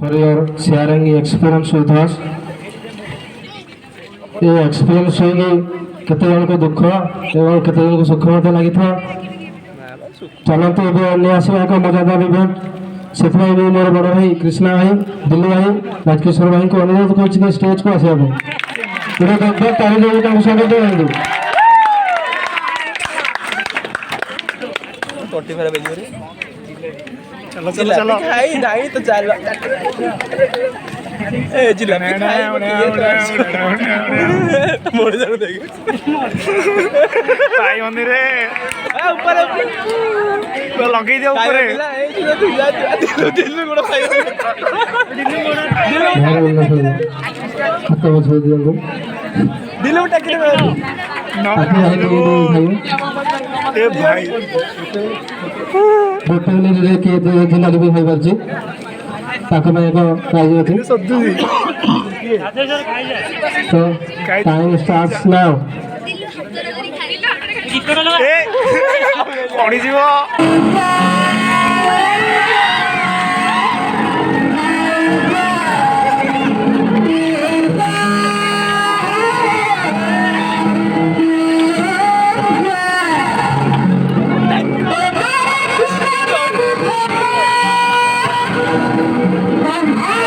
for your sharing your experience with us. ये experience होगी केते जन को दुख एवं केते जन को सुख मत लगी था चलते अन्य आसवा एक मजादार इवेंट से मोर बड़ भाई कृष्णा भाई दिल्ली भाई राजकिशोर भाई को अनुरोध कर स्टेज को आसवा पूरा दरबार ताली जो स्वागत दिखाई चलो चलो चलो नहीं तो चलो मोड़ जाओ देखिए भाई मंदिर ऊपर तो लगे दिया ऊपर दिल्ली गुड़ा खाई दिल्ली में टक्कर ए भाई बोटल के जिला भी खाई पारछि ताको में एक प्राइज अछि तो टाइम स्टार्ट्स नाउ ए पड़ी जीवो Come on!